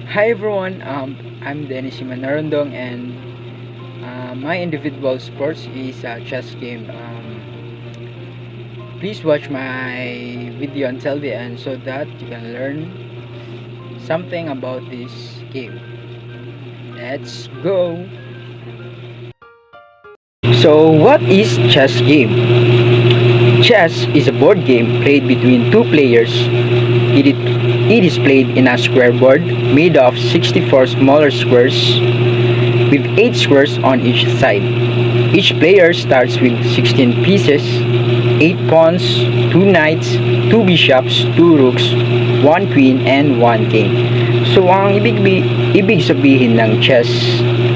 Hi everyone, I'm Dennis Manarondong, and my individual sports is a chess game. Please watch my video until the end so that you can learn something about this game. Let's go! So what is chess game? Chess is a board game played between two players. It is played in a square board made of 64 smaller squares with 8 squares on each side. Each player starts with 16 pieces, 8 pawns, 2 knights, 2 bishops, 2 rooks, 1 queen, and 1 king. So ang ibig sabihin ng chess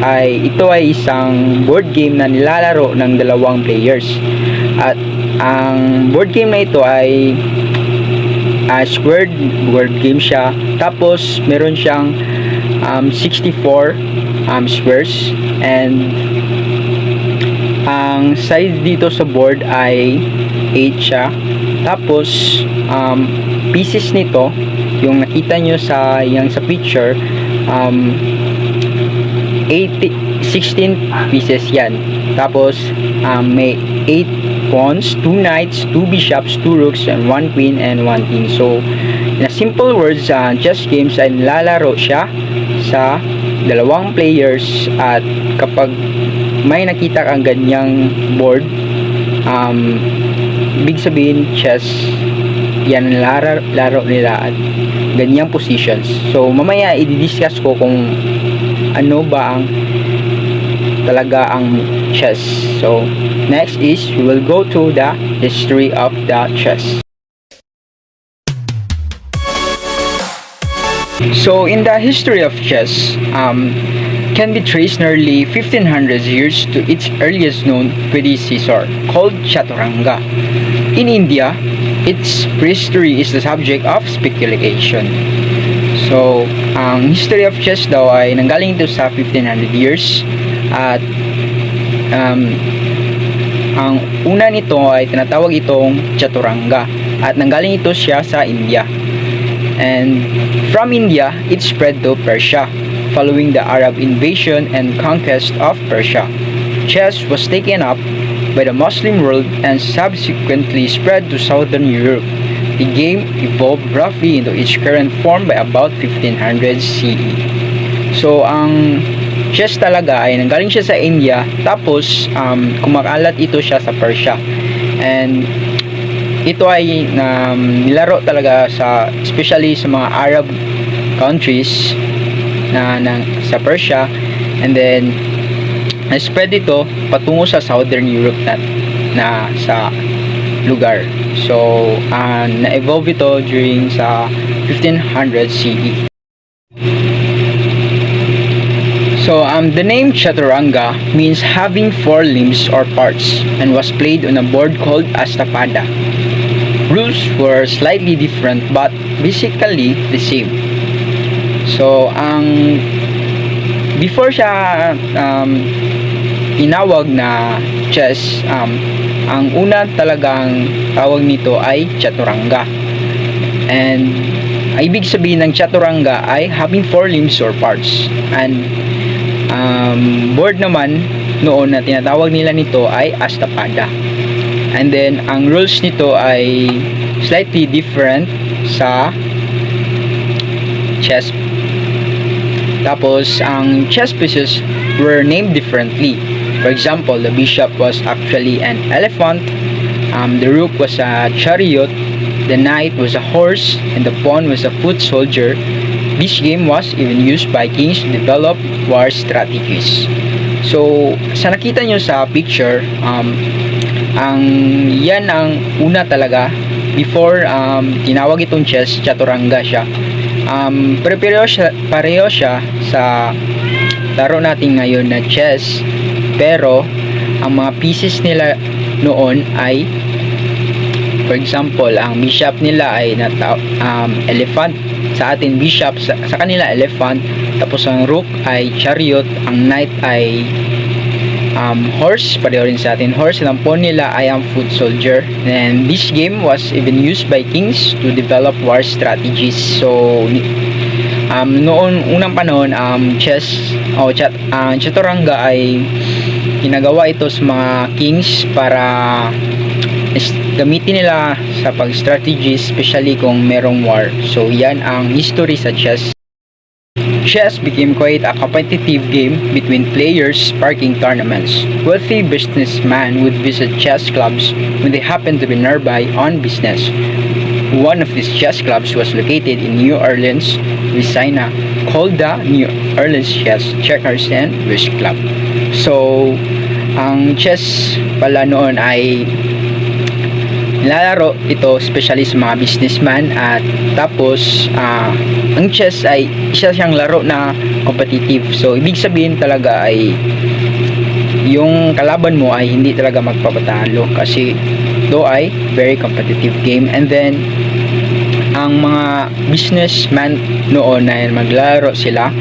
ay ito ay isang board game na nilalaro ng dalawang players. At ang board game na ito ay squared board game siya. Tapos meron siyang 64 squares, and ang size dito sa board ay 8 siya. Tapos pieces nito, yung nakita nyo sa picture, 16 pieces yan. Tapos may 8 pawns, 2 knights, 2 bishops, 2 rooks, and 1 queen and 1 king. So in a simple words, chess games ay nilalaro siya sa dalawang players. At kapag may nakita kang ganyang board, ibig sabihin chess yan laro nila at ganyang positions. So mamaya i-discuss ko kung ano ba ang talaga ang chess. So next is we will go to the history of the chess. So in the history of chess, can be traced nearly 1500 years to its earliest known predecessor called Chaturanga. In India, its prehistory is the subject of speculation. So, ang history of chess daw ay nanggaling ito sa 1500 years, at ang una nito ay tinatawag itong Chaturanga, at nanggaling ito siya sa India. And from India, it spread to Persia following the Arab invasion and conquest of Persia. Chess was taken up by the Muslim world and subsequently spread to southern Europe. The game evolved roughly into its current form by about 1500 CE. So ang chess talaga ay nanggaling siya sa India, tapos kumakalat ito siya sa Persia. And ito ay nilaro talaga especially sa mga Arab countries na sa Persia, and then na-spread ito patungo sa southern Europe na sa lugar. So na-evolve ito during sa 1500 CE. So the name Chaturanga means having 4 limbs or parts, and was played on a board called Astapada. Rules were slightly different but basically the same. So before siya tinawag na chess, ang una talagang tawag nito ay Chaturanga. And ibig sabihin ng Chaturanga ay having 4 limbs or parts. And board naman noon na tinatawag nila nito ay Astapada. And then ang rules nito ay slightly different sa chess. Tapos ang chess pieces were named differently. For example, the bishop was actually an elephant, the rook was a chariot, the knight was a horse, and the pawn was a foot soldier. This game was even used by kings to develop war strategies. So sa nakita nyo sa picture, yan ang una talaga before tinawag itong chess. Chaturanga siya. Pero pareho siya sa laro natin ngayon na chess, pero ang mga pieces nila noon ay, for example, ang bishop nila ay elephant. Sa atin bishop, sa kanila elephant. Tapos ang rook ay chariot, ang knight ay horse, pareho rin sa atin horse, and ang pawn nila ay ang foot soldier. And this game was even used by kings to develop war strategies. So Noon unang panahon, chess o chaturanga ay ginagawa ito sa mga kings para gamitin nila sa pag-strategy, especially kung merong war. So yan ang history sa chess. Chess became quite a competitive game between players, sparking tournaments. Wealthy businessmen would visit chess clubs when they happened to be nearby on business. One of these chess clubs was located in New Orleans, Louisiana, called the New Orleans Chess, Checkers, and Whist Club. So, ang chess pala noon ay nilalaro ito especially sa mga businessman, at tapos ang chess ay isa siyang laro na competitive. So, ibig sabihin talaga ay yung kalaban mo ay hindi talaga magpapatalo kasi ito ay very competitive game. And then ang mga businessman noon ay maglaro sila,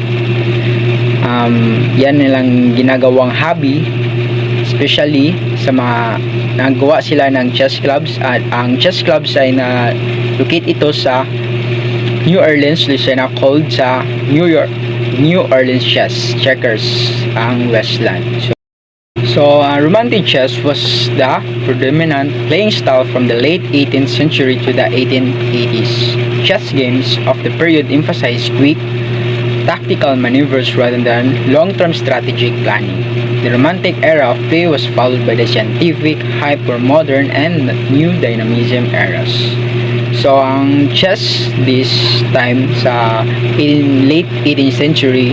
yan nilang ginagawang hobby, especially sa mga nagawa sila ng chess clubs. At ang chess clubs ay na-locate ito sa New Orleans, Louisiana, called sa New Orleans Chess, Checkers ang Westland. So, romantic chess was the predominant playing style from the late 18th century to the 1880s. Chess games of the period emphasized quick, tactical maneuvers rather than long-term strategic planning. The romantic era of play was followed by the scientific, hyper-modern, and new dynamism eras. So, ang chess this time sa late 18th century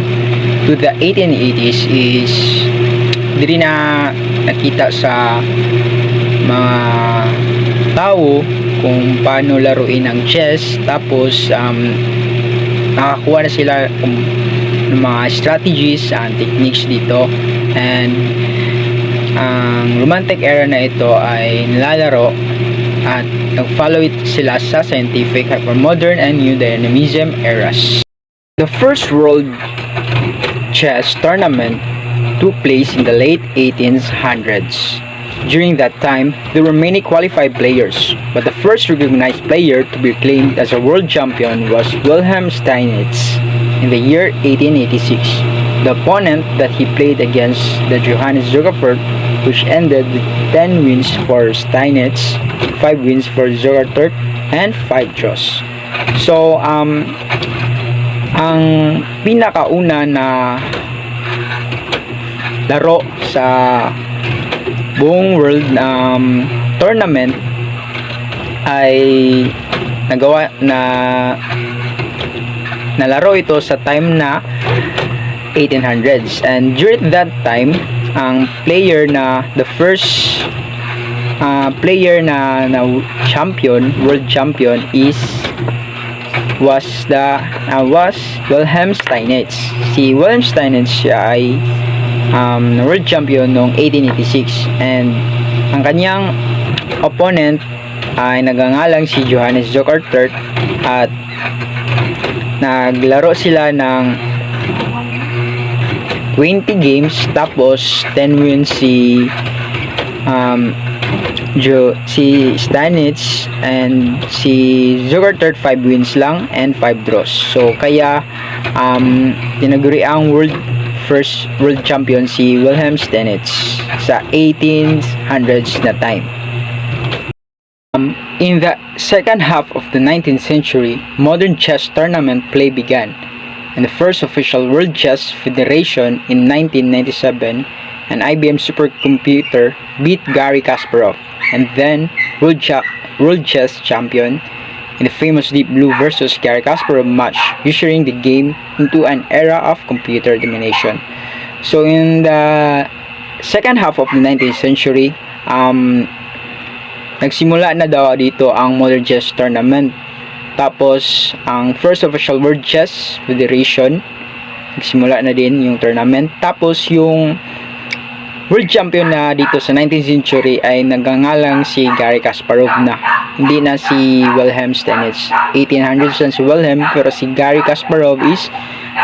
to the 1880s is hindi na nakita sa mga tao kung paano laruin ang chess. Tapos nakakuha na sila ng mga strategies and techniques dito, and ang romantic era na ito ay nilalaro at nag-follow it sila sa scientific, hypermodern, and new dynamism eras. The first world chess tournament took place in the late 1800s. During that time, there were many qualified players, but the first recognized player to be claimed as a world champion was Wilhelm Steinitz in the year 1886. The opponent that he played against, the Johannes Zuckerberg, which ended with 10 wins for Steinitz, 5 wins for Zuckerberg, and 5 draws. So, ang pinakauna na laro sa buong world tournament ay nagawa na nalaro ito sa time na 1800s, and during that time ang player na the first player na champion, world champion was Wilhelm Steinitz. Si Wilhelm Steinitz siya ay world champion noong 1886, and ang kanyang opponent ay nagangalang si Johannes Zuckerberg, at naglaro sila ng 20 games, tapos 10 wins si Steinitz, and si Zuckerberg 5 wins lang and 5 draws. So kaya tinaguri ang first world champion si Wilhelm Steinitz sa 1800s na time. In the second half of the 19th century, modern chess tournament play began, and the first official World Chess Federation in 1997, an IBM supercomputer beat Garry Kasparov, and then World Chess Champion, in the famous Deep Blue versus Garry Kasparov match, ushering the game into an era of computer domination. So in the second half of the 19th century, nagsimula na daw dito ang modern chess tournament. Tapos ang first official World Chess Federation, nagsimula na din yung tournament. Tapos yung world champion na dito sa 19th century ay nagangalang si Garry Kasparov na. Hindi na si Wilhelm Steinitz. 1800s na si Wilhelm, pero si Garry Kasparov is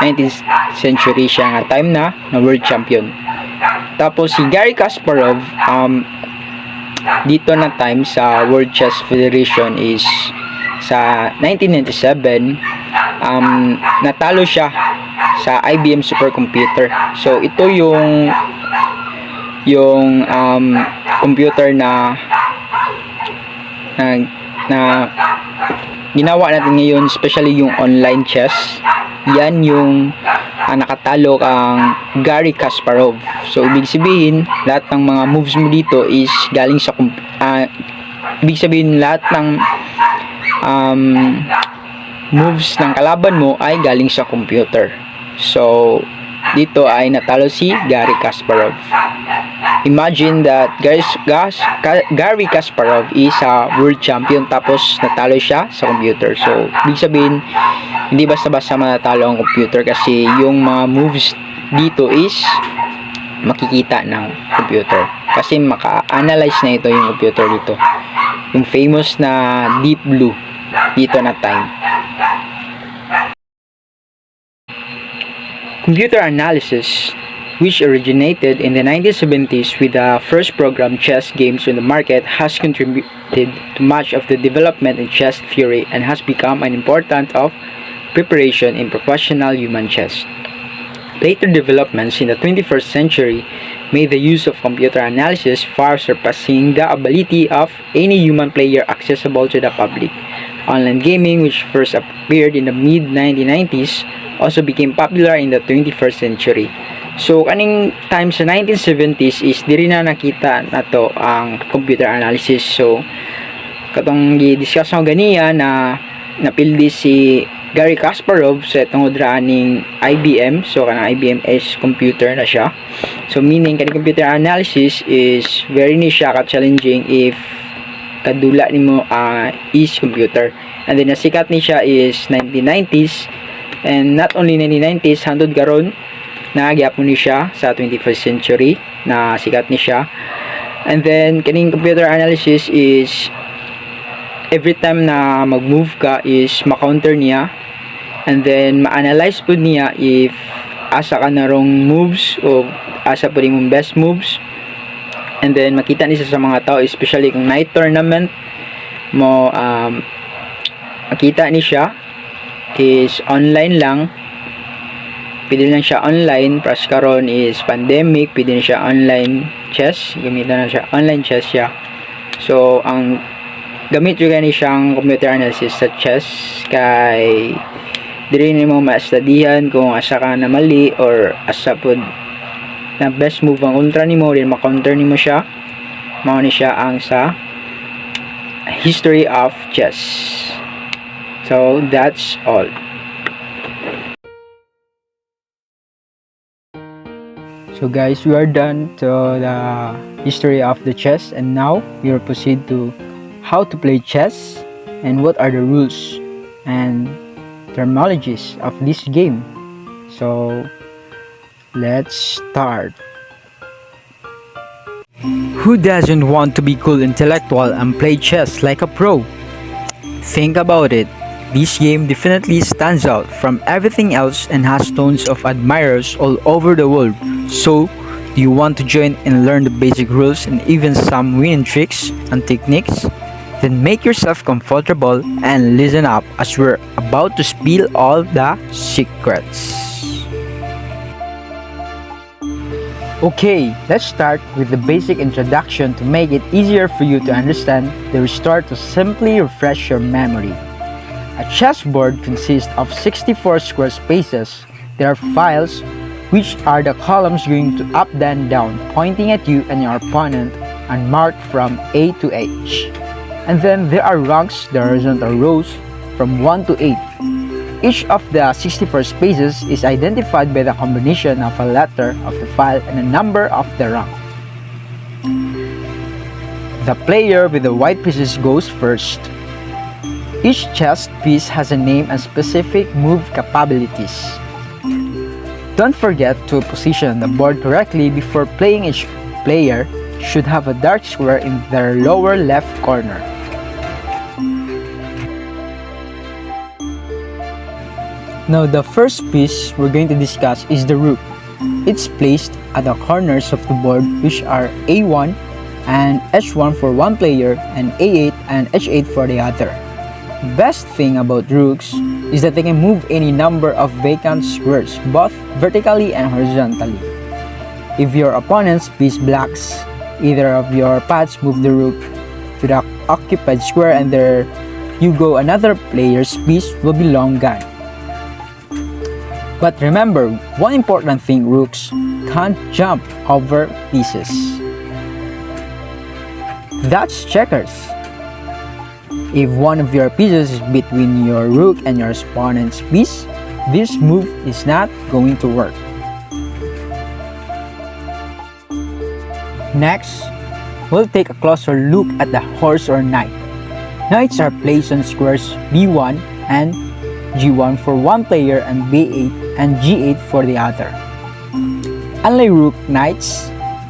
19th century siya nga time na world champion. Tapos si Garry Kasparov dito na time sa World Chess Federation is sa 1997, natalo siya sa IBM supercomputer. So ito yung computer na ginawa natin ngayon, especially yung online chess. Yan yung nakatalo ang Garry Kasparov. So ibig sabihin lahat ng mga moves mo dito is galing sa ibig sabihin lahat ng moves ng kalaban mo ay galing sa computer. So dito ay natalo si Garry Kasparov. Imagine that Garry Kasparov is a world champion tapos natalo siya sa computer. So ibig sabihin hindi basta-basta manatalo ang computer kasi yung mga moves dito is makikita ng computer. Kasi maka-analyze na ito yung computer dito. Yung famous na deep blue dito na time. Computer analysis, which originated in the 1970s with the first programmed chess games on the market, has contributed to much of the development in chess theory and has become an important of preparation in professional human chess. Later developments in the 21st century made the use of computer analysis far surpassing the ability of any human player accessible to the public. Online gaming, which first appeared in the mid-1990s, also became popular in the 21st century. So, kaning time sa 1970s is diri na nakita nato ang computer analysis. So, katong gi-discuss mo ganiya na napildi si Garry Kasparov sa itong udraaning IBM. So, kanang IBM is computer na siya. So, meaning kaning computer analysis is very ni siya ka-challenging if kadula nimo is computer. And then nasikat ni siya is 1990s, and not only 1990s, hangtod karon nagyapon ni siya sa 21st century na sikat ni siya. And then kaning computer analysis is every time na mag-move ka is ma-counter niya, and then ma-analyze po niya if asa ka na wrong moves o asa po rin mong best moves. And then makita niya sa mga tao, especially kung night tournament mo, makita ni siya is online lang, pwede lang siya online. Plus karon is pandemic, pwede na siya online chess, gamitan na siya online chess siya. So ang gamit juga ni siyang computer analysis sa chess kay diri nimo ma-studyhan kung asa ka na mali or asa pod na best move ang kontra nimo, din ma-counter nimo siya. Mao ni siya ang sa history of chess. So that's all. So guys, we are done to the history of the chess, and now we will proceed to how to play chess and what are the rules and terminologies of this game. So let's start. Who doesn't want to be cool intellectual and play chess like a pro? Think about it. This game definitely stands out from everything else and has tons of admirers all over the world. So, do you want to join and learn the basic rules and even some winning tricks and techniques? Then make yourself comfortable and listen up as we're about to spill all the secrets. Okay, let's start with the basic introduction to make it easier for you to understand. The restart to simply refresh your memory. A chessboard consists of 64 square spaces. There are files, which are the columns going to up, then down, pointing at you and your opponent, and marked from A to H. And then there are ranks, the horizontal rows, from 1 to 8. Each of the 64 spaces is identified by the combination of a letter of the file and a number of the rank. The player with the white pieces goes first. Each chess piece has a name and specific move capabilities. Don't forget to position the board correctly before playing. Each player should have a dark square in their lower left corner. Now the first piece we're going to discuss is the rook. It's placed at the corners of the board, which are A1 and H1 for one player and A8 and H8 for the other. Best thing about rooks is that they can move any number of vacant squares, both vertically and horizontally. If your opponent's piece blocks either of your paths, move the rook to the occupied square and there you go, another player's piece will be long gone. But remember, one important thing, rooks can't jump over pieces. That's checkers. If one of your pieces is between your rook and your opponent's piece, this move is not going to work. Next, we'll take a closer look at the horse or knight. Knights are placed on squares b1 and g1 for one player and b8 and g8 for the other. Unlike rook, knights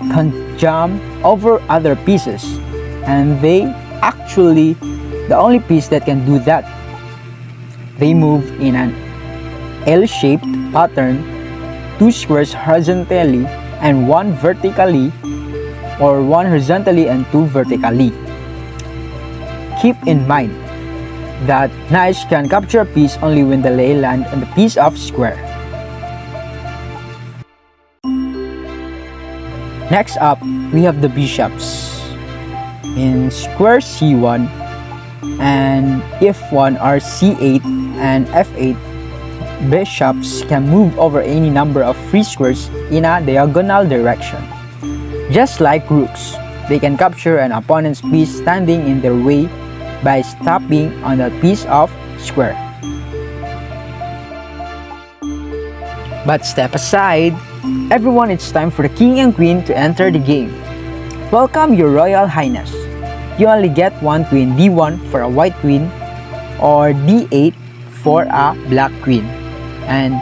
can jump over other pieces, and they actually the only piece that can do that. They move in an L-shaped pattern, two squares horizontally and one vertically, or one horizontally and two vertically. Keep in mind that knights can capture a piece only when they land on the piece of square. Next up, we have the bishops. In square c1 and f1 or c8 and f8, bishops can move over any number of free squares in a diagonal direction. Just like rooks, they can capture an opponent's piece standing in their way by stopping on that piece of square. But step aside, everyone, it's time for the king and queen to enter the game. Welcome, your royal highness. You only get one queen, d1 for a white queen or d8 for a black queen, and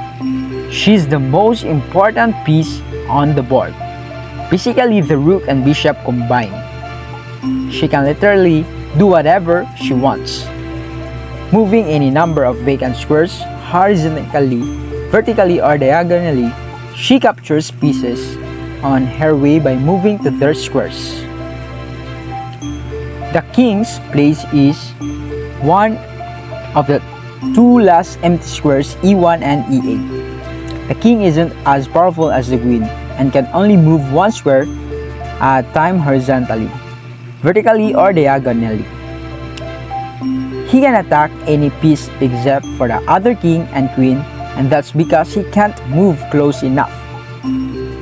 she's the most important piece on the board. Basically, the rook and bishop combine. She can literally do whatever she wants, moving any number of vacant squares horizontally, vertically, or diagonally. She captures pieces on her way by moving to their squares. The king's place is one of the two last empty squares, e1 and e8. The king isn't as powerful as the queen and can only move one square at a time horizontally, vertically, or diagonally. He can attack any piece except for the other king and queen, and that's because he can't move close enough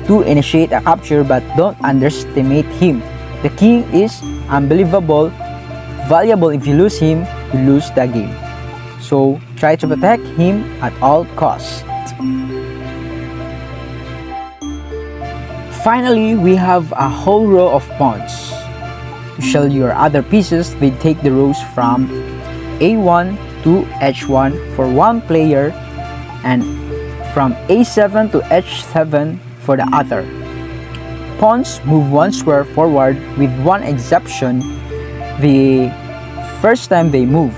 to initiate a capture. But don't underestimate him. The king is unbelievable valuable. If you lose him, you lose the game. So try to protect him at all costs. Finally, we have a whole row of pawns. To show your other pieces, they take the rows from a1 to h1 for one player and from a7 to h7 for the other. Pawns move one square forward with one exception: the first time they move.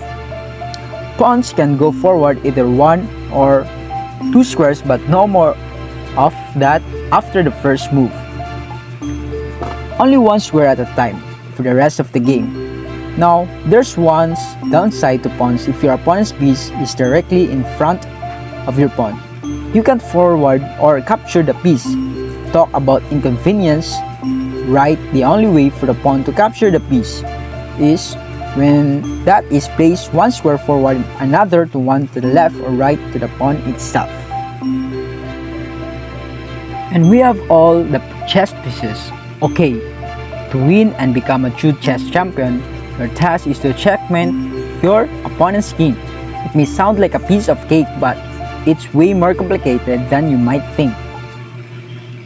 Pawns can go forward either one or two squares, but no more of that after the first move. Only one square at a time for the rest of the game. Now, there's one downside to pawns. If your opponent's piece is directly in front of your pawn, you can't forward or capture the piece. Talk about inconvenience, right? The only way for the pawn to capture the piece is when that is placed one square forward, another to one to the left or right to the pawn itself. And we have all the chess pieces. Okay, to win and become a true chess champion, your task is to checkmate your opponent's king. It may sound like a piece of cake, but it's way more complicated than you might think.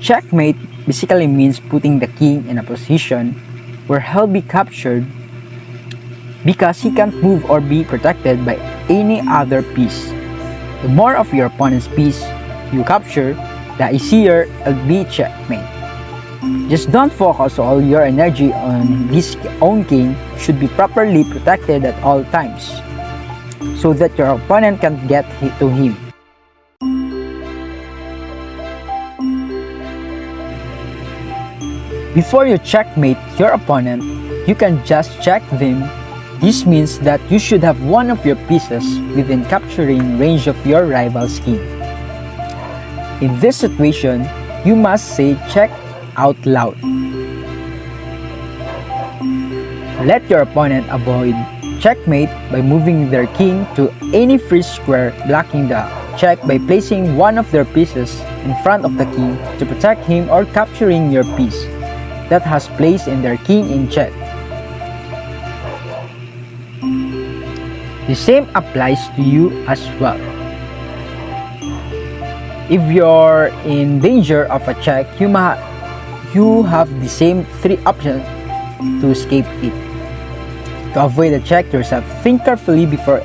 Checkmate basically means putting the king in a position where he'll be captured because he can't move or be protected by any other piece. The more of your opponent's piece you capture, the easier it'll be checkmate. Just don't focus all your energy on his own king. Should be properly protected at all times so that your opponent can't get to him. Before you checkmate your opponent, you can just check them This means that you should have one of your pieces within capturing range of your rival's king. In this situation, you must say check out loud. Let your opponent avoid checkmate by moving their king to any free square, blocking the check by placing one of their pieces in front of the king to protect him, or capturing your piece that has placed in their king in check. The same applies to you as well. If you're in danger of a check, you have the same three options to escape it. To avoid a check yourself, think carefully before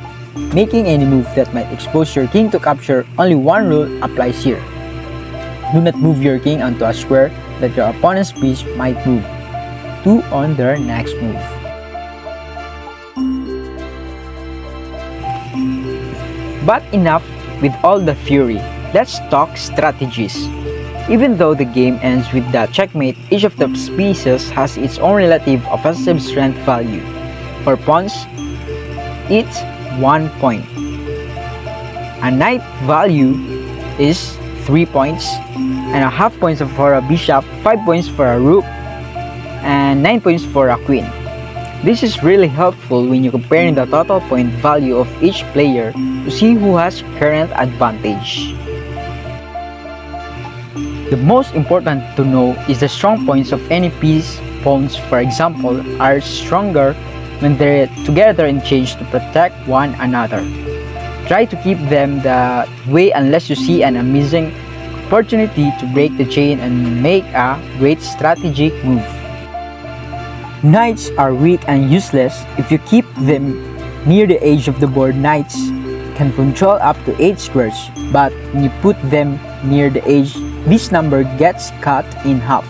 making any move that might expose your king to capture. Only one rule applies here. Do not move your king onto a square that your opponent's piece might move to on their next move. But enough with all the fury. Let's talk strategies. Even though the game ends with the checkmate, each of the pieces has its own relative offensive strength value. For pawns, it's 1 point. A knight value is 3 points, and a half points for a bishop, 5 points for a rook, and 9 points for a queen. This is really helpful when you're comparing the total point value of each player to see who has current advantage. The most important to know is the strong points of any piece. Pawns, for example, are stronger when they're together in change to protect one another. Try to keep them that way unless you see an amazing opportunity to break the chain and make a great strategic move. Knights are weak and useless if you keep them near the edge of the board. Knights can control up to 8 squares, but when you put them near the edge, this number gets cut in half.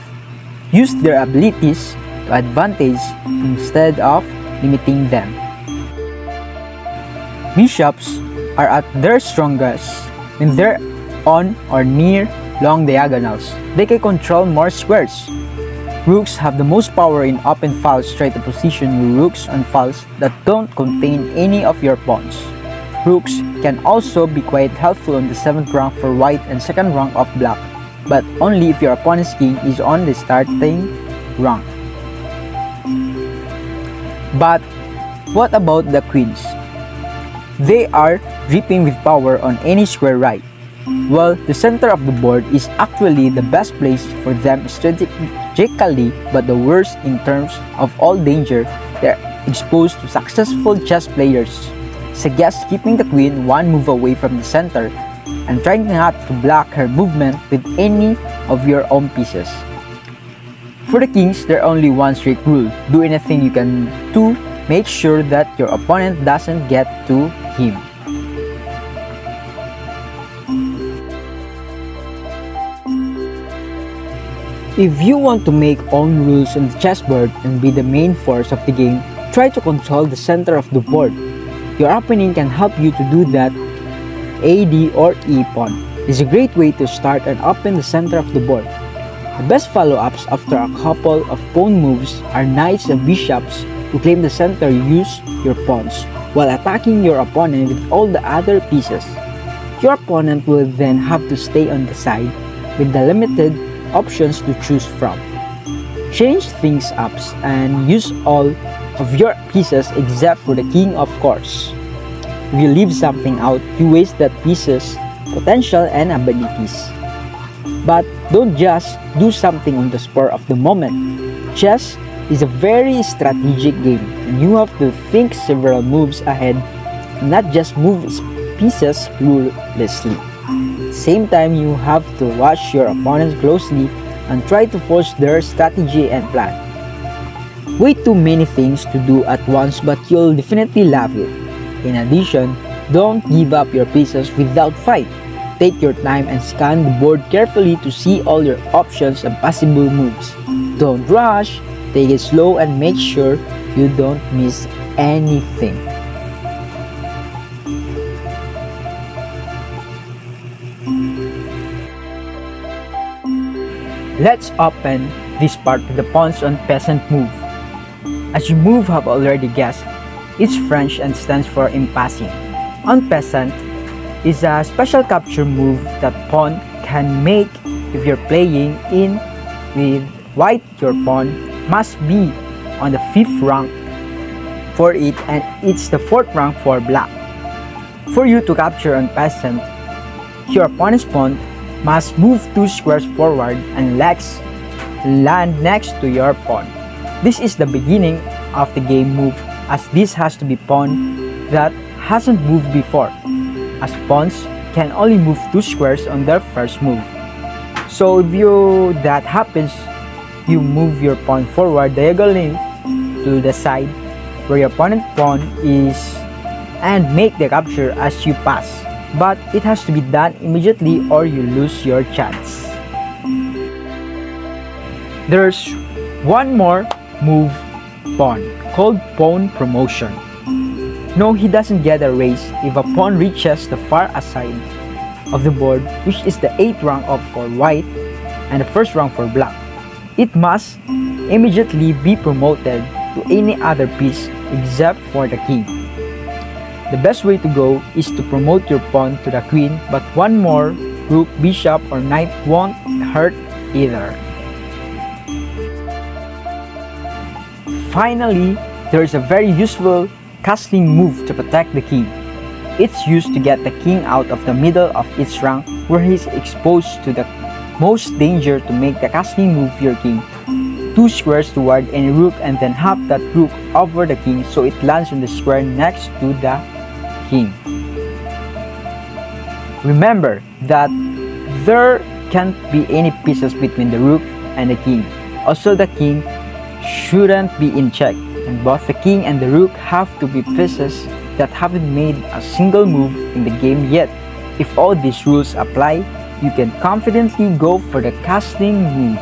Use their abilities to advantage instead of limiting them. Bishops are at their strongest when they're on or near long diagonals. They can control more squares. Rooks have the most power in open files. Try to position your rooks on files that don't contain any of your pawns. Rooks can also be quite helpful on the 7th rank for white and 2nd rank of black, but only if your opponent's king is on the starting rank. But what about the queens? They are dripping with power on any square right. Well, the center of the board is actually the best place for them strategically, but the worst in terms of all danger. They're exposed to successful chess players. Suggest keeping the queen one move away from the center and trying not to block her movement with any of your own pieces. For the kings, there's only one strict rule. Do anything you can to make sure that your opponent doesn't get to him. If you want to make own rules on the chessboard and be the main force of the game, try to control the center of the board. Your opponent can help you to do that. AD or E pawn is a great way to start and open the center of the board. The best follow-ups after a couple of pawn moves are knights and bishops to claim the center. Use your pawns while attacking your opponent with all the other pieces. Your opponent will then have to stay on the side with the limited options to choose from. Change things up and use all of your pieces except for the king, of course. If you leave something out, you waste that piece's potential and abilities. But don't just do something on the spur of the moment. Chess is a very strategic game, and you have to think several moves ahead and not just move pieces ruthlessly. At the same time, you have to watch your opponents closely and try to force their strategy and plan. Way too many things to do at once, but you'll definitely love it. In addition, don't give up your pieces without fight. Take your time and scan the board carefully to see all your options and possible moves. Don't rush, take it slow and make sure you don't miss anything. Let's open this part with the pawns on peasant move. As you move have already guessed, It's French and stands for impassing. En passant is a special capture move that pawn can make if you're playing in with white. Your pawn must be on the 5th rank for it, and it's the 4th rank for black. For you to capture en passant, your opponent's pawn must move 2 squares forward and land next to your pawn. This is the beginning of the game move, as this has to be pawn that hasn't moved before, as pawns can only move 2 squares on their first move. So if that happens, you move your pawn forward diagonally to the side where your opponent's pawn is and make the capture as you pass. But it has to be done immediately or you lose your chance. There's one more move pawn called pawn promotion. No, he doesn't get a raise if a pawn reaches the far side of the board, which is the 8th rank for white and the 1st rank for black. It must immediately be promoted to any other piece except for the king. The best way to go is to promote your pawn to the queen, but one more rook, bishop, or knight won't hurt either. Finally, there is a very useful castling move to protect the king. It's used to get the king out of the middle of its rank where he is exposed to the most danger to make the castling move your king 2 squares toward any rook and then hop that rook over the king so it lands on the square next to the king. Remember that there can't be any pieces between the rook and the king. Also, the king shouldn't be in check, and both the king and the rook have to be pieces that haven't made a single move in the game yet. If all these rules apply, you can confidently go for the castling move.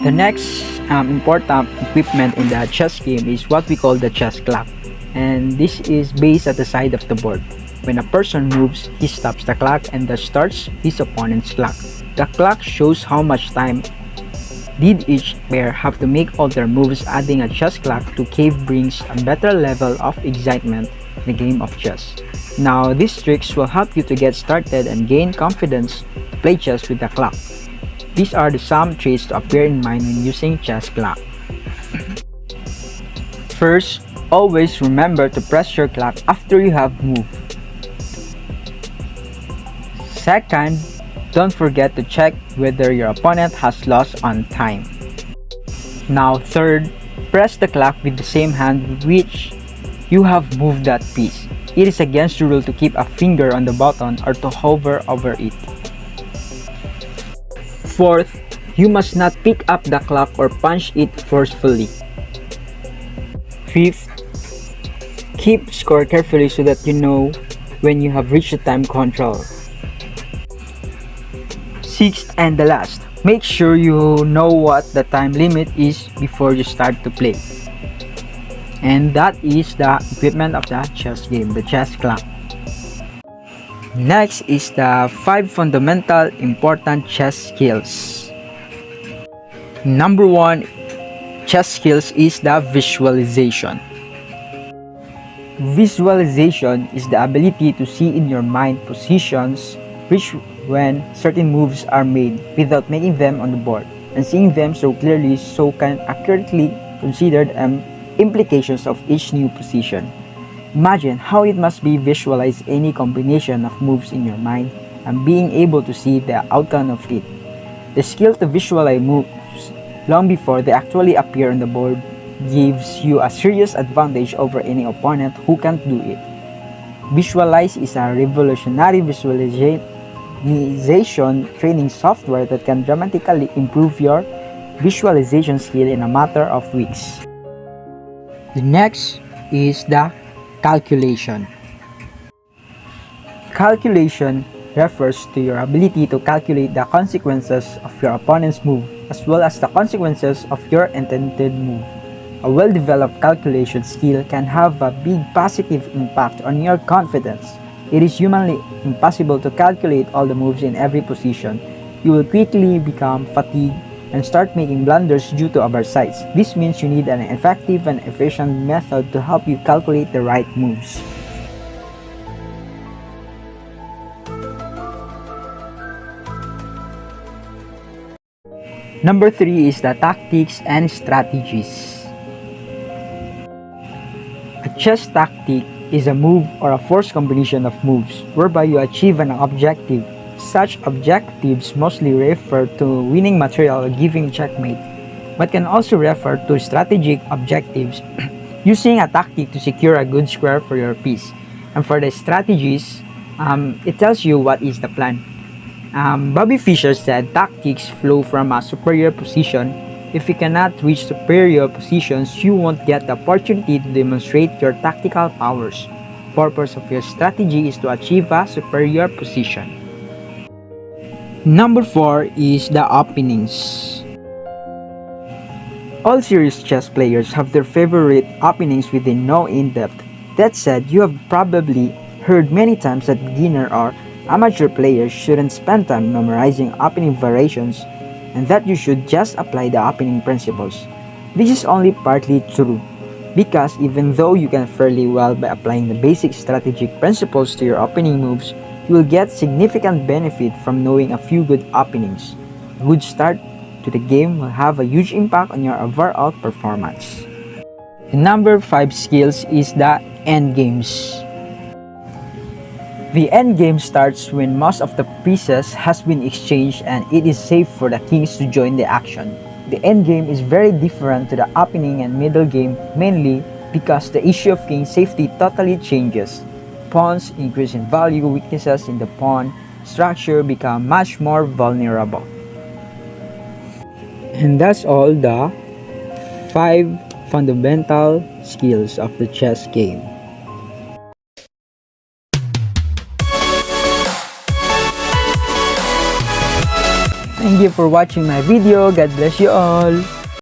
The next important equipment in the chess game is what we call the chess clock, and this is based at the side of the board. When a person moves, he stops the clock and thus starts his opponent's clock. The clock shows how much time did each pair have to make all their moves. Adding a chess clock to cave brings a better level of excitement in the game of chess. Now, these tricks will help you to get started and gain confidence to play chess with the clock. These are the some traits to bear in mind when using chess clock. First, always remember to press your clock after you have moved. Second, don't forget to check whether your opponent has lost on time. Now third, press the clock with the same hand with which you have moved that piece. It is against the rule to keep a finger on the button or to hover over it. Fourth, you must not pick up the clock or punch it forcefully. Fifth, keep score carefully so that you know when you have reached the time control. Sixth and the last, make sure you know what the time limit is before you start to play. And that is the equipment of the chess game, the chess clock. Next is the 5 fundamental important chess skills. Number 1 chess skills is the visualization. Visualization is the ability to see in your mind positions which when certain moves are made without making them on the board, and seeing them so clearly so can accurately consider the implications of each new position. Imagine how it must be visualize any combination of moves in your mind and being able to see the outcome of it. The skill to visualize moves long before they actually appear on the board gives you a serious advantage over any opponent who can't do it. Visualize is a revolutionary visualization training software that can dramatically improve your visualization skill in a matter of weeks. The next is the calculation. Calculation refers to your ability to calculate the consequences of your opponent's move as well as the consequences of your intended move. A well-developed calculation skill can have a big positive impact on your confidence. It is humanly impossible to calculate all the moves in every position. You will quickly become fatigued and start making blunders due to oversights. This means you need an effective and efficient method to help you calculate the right moves. Number 3 is the tactics and strategies. A chess tactic is a move or a forced combination of moves whereby you achieve an objective. Such objectives mostly refer to winning material or giving checkmate, but can also refer to strategic objectives, using a tactic to secure a good square for your piece. And for the strategies, it tells you what is the plan. Bobby Fischer said tactics flow from a superior position. If you cannot reach superior positions, you won't get the opportunity to demonstrate your tactical powers. Purpose of your strategy is to achieve a superior position. Number 4 is the openings. All serious chess players have their favorite openings with no in-depth. That said, you have probably heard many times that beginner or amateur players shouldn't spend time memorizing opening variations and that you should just apply the opening principles. This is only partly true, because even though you can fairly well by applying the basic strategic principles to your opening moves, you will get significant benefit from knowing a few good openings. A good start to the game will have a huge impact on your overall performance. The number 5 skills is the endgames. The endgame starts when most of the pieces has been exchanged and it is safe for the kings to join the action. The endgame is very different to the opening and middle game, mainly because the issue of king safety totally changes. Pawns increase in value, weaknesses in the pawn structure become much more vulnerable. And that's all the 5 fundamental skills of the chess game. Thank you for watching my video. God bless you all.